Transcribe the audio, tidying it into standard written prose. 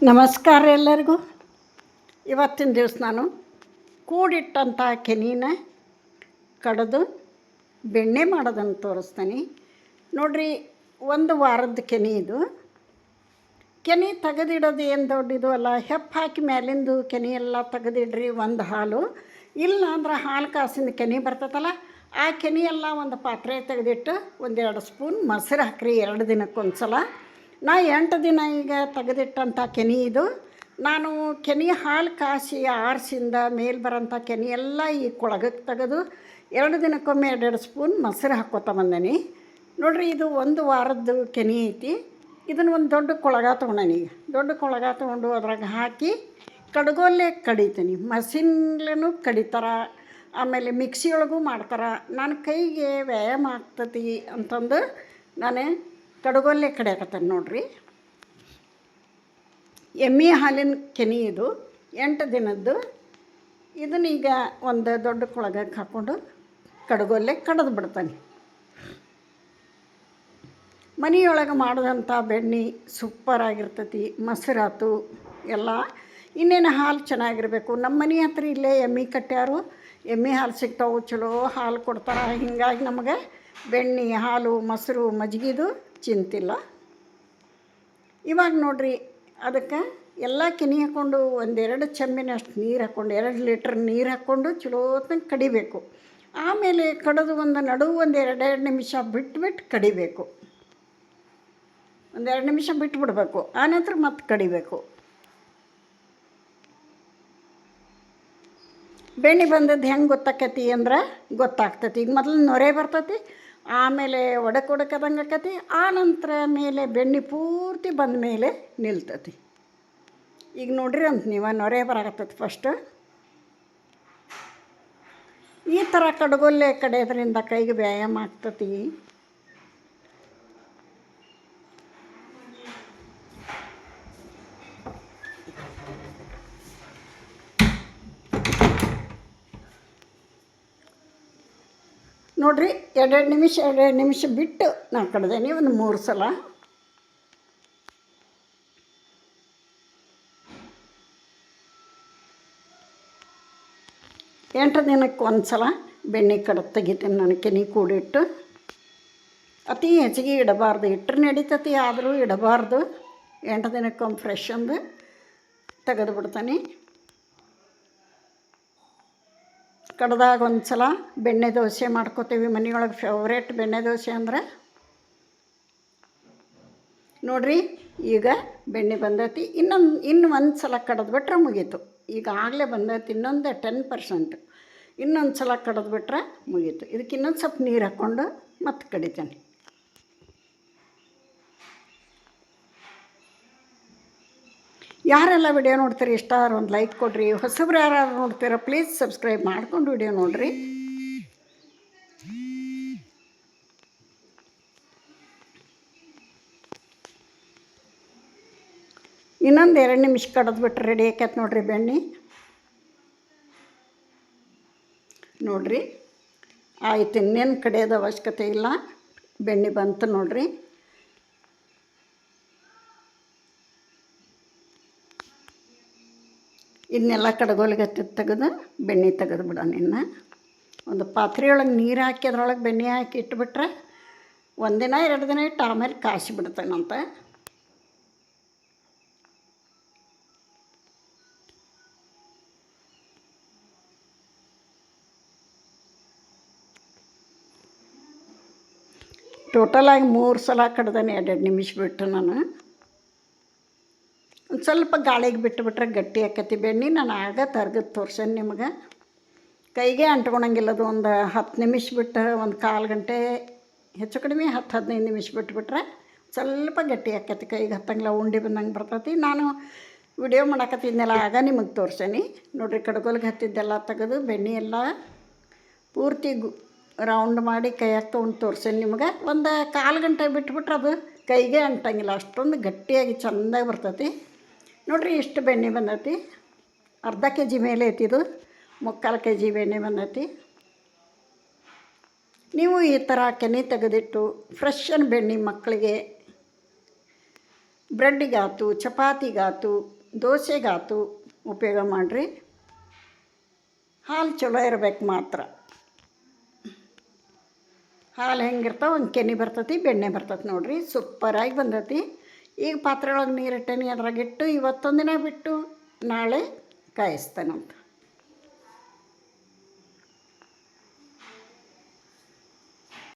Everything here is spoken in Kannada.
ನಮಸ್ಕಾರ ಎಲ್ಲರಿಗೂ. ಇವತ್ತಿನ ದಿವಸ ನಾನು ಕೂಡಿಟ್ಟಂಥ ಕೆನಿನ ಕಡಿದು ಬೆಣ್ಣೆ ಮಾಡೋದನ್ನು ತೋರಿಸ್ತೀನಿ ನೋಡಿರಿ. ಒಂದು ವಾರದ ಕೆನೆ ಇದು. ಕೆನೆ ತೆಗೆದಿಡೋದು ಏನು ದೊಡ್ಡದು ಅಲ್ಲ. ಹೆಪ್ಪು ಹಾಕಿ ಮೇಲಿಂದು ಕೆನೆ ಎಲ್ಲ ತೆಗೆದಿಡ್ರಿ. ಒಂದು ಹಾಲು ಇಲ್ಲ ಅಂದ್ರೆ ಹಾಲು ಕಾಸಿನ ಕೆನೆ ಬರ್ತೈತಲ್ಲ, ಆ ಕೆನೆ ಎಲ್ಲ ಒಂದು ಪಾತ್ರೆ ತೆಗೆದಿಟ್ಟು 1-2 ಸ್ಪೂನ್ ಮೊಸರು ಹಾಕ್ರಿ 2 ದಿನಕ್ಕೊಂದು ಸಲ. ನಾ 8 ದಿನ ಈಗ ತೆಗೆದಿಟ್ಟಂಥ ಕೆನೆ ಇದು. ನಾನು ಕೆನೆ ಹಾಲು ಕಾಸಿ ಆರಿಸಿಂದ ಮೇಲೆ ಬರೋಂಥ ಕೆನೆ ಎಲ್ಲ ಈ ಕೊಳಗಕ್ಕೆ ತೆಗೆದು 2 ದಿನಕ್ಕೊಮ್ಮೆ 2 ಸ್ಪೂನ್ ಮೊಸರು ಹಾಕ್ಕೊತ ಬಂದೇನಿ ನೋಡಿರಿ. ಇದು 1 ವಾರದ್ದು ಕೆನೆ ಐತಿ. ಇದನ್ನು ಒಂದು ದೊಡ್ಡ ಕೊಳಗ ತೊಗೊಂಡೇನಿ. ಈಗ ದೊಡ್ಡ ಕೊಳಗ ತೊಗೊಂಡು ಅದ್ರಾಗ ಹಾಕಿ ಕಡ್ಗೋಲ್ಲೇ ಕಡಿತೀನಿ. ಮಷಿನ್ಲೂ ಕಡಿತಾರೆ, ಆಮೇಲೆ ಮಿಕ್ಸಿಯೊಳಗೂ ಮಾಡ್ತಾರೆ. ನಾನು ಕೈಗೆ ವ್ಯಾಯಾಮ ಆಗ್ತತಿ ಅಂತಂದು ನಾನು ಕಡ್ಗೋಲ್ಲೇ ಕಡಿಯಾಕತ್ತೇನೆ ನೋಡಿರಿ. ಎಮ್ಮೆ ಹಾಲಿನ ಕೆನೆ ಇದು 8 ದಿನದ್ದು. ಇದನ್ನೀಗ ಒಂದು ದೊಡ್ಡ ಕೊಳಗಕ್ಕೆ ಹಾಕ್ಕೊಂಡು ಕಡ್ಗೋಲ್ಲೇ ಕಡಿದು ಬಿಡ್ತಾನೆ. ಮನೆಯೊಳಗೆ ಮಾಡಿದಂಥ ಬೆಣ್ಣೆ ಸೂಪರಾಗಿರ್ತೈತಿ. ಮೊಸರಾತು ಎಲ್ಲ. ಇನ್ನೇನು ಹಾಲು ಚೆನ್ನಾಗಿರಬೇಕು. ನಮ್ಮ ಮನೆ ಹತ್ರ ಇಲ್ಲೇ ಎಮ್ಮೆ ಕಟ್ಟ್ಯಾರು. ಎಮ್ಮೆ ಹಾಲು ಸಿಗ್ತಾವೆ, ಚಲೋ ಹಾಲು ಕೊಡ್ತಾರೆ. ಹೀಗಾಗಿ ನಮಗೆ ಬೆಣ್ಣೆ, ಹಾಲು, ಮೊಸರು, ಮಜ್ಜಿಗೆದು ಚಿಂತಿಲ್ಲ. ಇವಾಗ ನೋಡಿರಿ, ಅದಕ್ಕೆ ಎಲ್ಲ ಕೆನೆ ಹಾಕ್ಕೊಂಡು 1-2 ಚಮ್ಮಿನಷ್ಟು ನೀರು ಹಾಕ್ಕೊಂಡು 2 ಲೀಟ್ರ್ ನೀರು ಹಾಕ್ಕೊಂಡು ಚಲೋ ಹೊತ್ತಿಗೆ ಕಡಿಬೇಕು. ಆಮೇಲೆ ಕಡಿದು ಒಂದು 2 ನಿಮಿಷ ಬಿಟ್ಟು ಕಡಿಬೇಕು. 2 ನಿಮಿಷ ಬಿಟ್ಬಿಡ್ಬೇಕು. ಆನಂತರ ಮತ್ತೆ ಕಡಿಬೇಕು. ಬೆಣ್ಣೆ ಬಂದದ್ದು ಹೆಂಗೆ ಗೊತ್ತಾಕತಿ ಅಂದ್ರೆ ಗೊತ್ತಾಗ್ತತಿ. ಈಗ ಮೊದಲು ನೊರೆ ಬರ್ತೈತಿ, ಆಮೇಲೆ ಒಡಕದಂಗೆ ಆಕತಿ. ಆನಂತರ ಮೇಲೆ ಬೆಣ್ಣೆ ಪೂರ್ತಿ ಬಂದ ಮೇಲೆ ನಿಲ್ತತಿ. ಈಗ ನೋಡ್ರಿ ಅಂತ ನೀವು ನೊರೆ ಬರಾಕತ್ತೈತಿ. ಫಸ್ಟ್ ಈ ಥರ ಕಡ್ಗೊಲ್ಲೇ ಕಡಿಯೋದ್ರಿಂದ ಕೈಗೆ ವ್ಯಾಯಾಮ ಆಗ್ತತಿ. ನೋಡಿರಿ, 2 ನಿಮಿಷ ಬಿಟ್ಟು ನಾನು ಕಡ್ದೇನಿ ಒಂದು 3 ಸಲ. ಎಂಟು ದಿನಕ್ಕೆ ಒಂದು ಸಲ ಬೆಣ್ಣೆ ಕಡ್ದು ತೆಗಿತೀನಿ ನಾನು ಕೆನೆ ಕೂಡಿಟ್ಟು. ಅತಿ ಹೆಚ್ಚಿಗೆ ಇಡಬಾರ್ದು. ಇಟ್ಟರೆ ನಡೀತತಿ, ಆದರೂ ಇಡಬಾರ್ದು. 8 ದಿನಕ್ಕೊಮ್ಮೆ ಫ್ರೆಶ್ ಅಂದು ತೆಗೆದು ಬಿಡ್ತಾನೆ. ಕಡ್ದಾಗ ಒಂದು ಸಲ ಬೆಣ್ಣೆ ದೋಸೆ ಮಾಡ್ಕೋತೀವಿ ಮನೆಯೊಳಗೆ. ಫೇವ್ರೇಟ್ ಬೆಣ್ಣೆ ದೋಸೆ ಅಂದ್ರೆ ನೋಡಿರಿ. ಈಗ ಬೆಣ್ಣೆ ಬಂದೈತಿ. ಇನ್ನು ಒಂದು ಸಲ ಕಡಿದು ಬಿಟ್ರೆ ಮುಗೀತು. ಈಗಾಗಲೇ ಬಂದೈತಿ ಇನ್ನೊಂದು 10%. ಇನ್ನೊಂದು ಸಲ ಕಡಿದು ಬಿಟ್ರೆ ಮುಗೀತು. ಇದಕ್ಕೆ ಇನ್ನೊಂದು ಸ್ವಲ್ಪ ನೀರು ಹಾಕ್ಕೊಂಡು ಮತ್ತೆ ಕಡಿತೇನೆ. ಯಾರೆಲ್ಲ ವಿಡಿಯೋ ನೋಡ್ತೀರಿ ಇಷ್ಟ ಆದ್ರೆ ಒಂದು ಲೈಕ್ ಕೊಡಿರಿ. ಹೊಸಬ್ರು ಯಾರು ನೋಡ್ತೀರ ಪ್ಲೀಸ್ ಸಬ್ಸ್ಕ್ರೈಬ್ ಮಾಡ್ಕೊಂಡು ವಿಡಿಯೋ ನೋಡಿರಿ. ಇನ್ನೊಂದು 2 ನಿಮಿಷ ಕಡಿದು ಬಿಟ್ರೆ ರೆಡಿ ಆಕೈತೆ ನೋಡಿರಿ ಬೆಣ್ಣೆ. ನೋಡಿರಿ ಆಯ್ತು, ಇನ್ನೇನು ಕಡಿಯೋದು ಅವಶ್ಯಕತೆ ಇಲ್ಲ. ಬೆಣ್ಣೆ ಬಂತು ನೋಡಿರಿ. ಇದನ್ನೆಲ್ಲ ಕಡ್ಗೋಲಿಗೆ ತೆಗೆದು ಬೆಣ್ಣೆ ತೆಗೆದು ಬಿಡೋಣ. ಇನ್ನು ಒಂದು ಪಾತ್ರೆಯೊಳಗೆ ನೀರು ಹಾಕಿ ಅದ್ರೊಳಗೆ ಬೆಣ್ಣೆ ಹಾಕಿ ಇಟ್ಬಿಟ್ರೆ 1 ದಿನ 2 ದಿನ ಇಟ್ಟು ಆಮೇಲೆ ಕಾಸಿ ಬಿಡ್ತೇನಂತ. ಟೋಟಲಾಗಿ 3 ಸಲ ಕಡ್ದೇನೆ 2 ನಿಮಿಷ ಬಿಟ್ಟು. ನಾನು ಒಂದು ಸ್ವಲ್ಪ ಗಾಳಿಗೆ ಬಿಟ್ಟುಬಿಟ್ರೆ ಗಟ್ಟಿ ಆಕತಿ ಬೆಣ್ಣೆ. ನಾನು ಆಗ ತರ್ಗದು ತೋರ್ಸೇನೆ ನಿಮ್ಗೆ. ಕೈಗೆ ಅಂಟ್ಕೊಳಂಗಿಲ್ಲದು. ಒಂದು 10 ನಿಮಿಷ ಬಿಟ್ಟು, ಒಂದು 1/4 ಗಂಟೆ ಹೆಚ್ಚು ಕಡಿಮೆ 10-15 ನಿಮಿಷ ಬಿಟ್ಬಿಟ್ರೆ ಸ್ವಲ್ಪ ಗಟ್ಟಿ ಆಕತಿ. ಕೈಗೆ ಹತ್ತಂಗಿಲ್ಲ, ಉಂಡೆ ಬಂದಂಗೆ ಬರ್ತೈತಿ. ನಾನು ವಿಡಿಯೋ ಮಾಡಾಕತ್ತಿದ್ನೆಲ್ಲ ಆಗ ನಿಮಗೆ ತೋರ್ಸೇನಿ ನೋಡಿರಿ. ಕಡ್ಗೋಲ್ಗೆ ಹತ್ತಿದ್ದೆಲ್ಲ ತೆಗೆದು ಬೆಣ್ಣೆ ಎಲ್ಲ ಪೂರ್ತಿ ರೌಂಡ್ ಮಾಡಿ ಕೈಯಾಗ ತೊಗೊಂಡು ತೋರ್ಸೇನಿ ನಿಮ್ಗೆ. ಒಂದು 1/4 ಗಂಟೆ ಬಿಟ್ಬಿಟ್ರೆ ಅದು ಕೈಗೆ ಅಂಟಂಗಿಲ್ಲ. ಅಷ್ಟೊಂದು ಗಟ್ಟಿಯಾಗಿ ಚೆಂದಾಗಿ ಬರ್ತೈತಿ ನೋಡಿರಿ. ಇಷ್ಟು ಬೆಣ್ಣೆ ಬಂದೈತಿ. ಅರ್ಧ kg ಮೇಲೆ ಐತಿ ಇದು. 3/4 kg ಬೆಣ್ಣೆ ಬಂದೈತಿ. ನೀವು ಈ ಥರ ಕೆನೆ ತೆಗೆದಿಟ್ಟು ಫ್ರೆಶ್ ಬೆಣ್ಣೆ ಮಕ್ಕಳಿಗೆ ಬ್ರೆಡ್ಡಿಗಾತು, ಚಪಾತಿಗಾತು, ದೋಸೆಗಾತು ಉಪಯೋಗ ಮಾಡಿರಿ. ಹಾಲು ಚಲೋ ಇರ್ಬೇಕು ಮಾತ್ರ. ಹಾಲು ಹೆಂಗಿರ್ತಾವೆ ಒಂದು ಕೆನೆ ಬರ್ತೈತಿ, ಬೆಣ್ಣೆ ಬರ್ತೈತಿ ನೋಡಿರಿ. ಸೂಪರಾಗಿ ಬಂದೈತಿ. ಈಗ ಪಾತ್ರೆ ಒಳಗೆ ನೀರಿಟ್ಟೇನಿ, ಅದ್ರಾಗಿಟ್ಟು ಇವತ್ತೊಂದಿನ ಬಿಟ್ಟು ನಾಳೆ ಕಾಯಿಸ್ತೇನಂತ.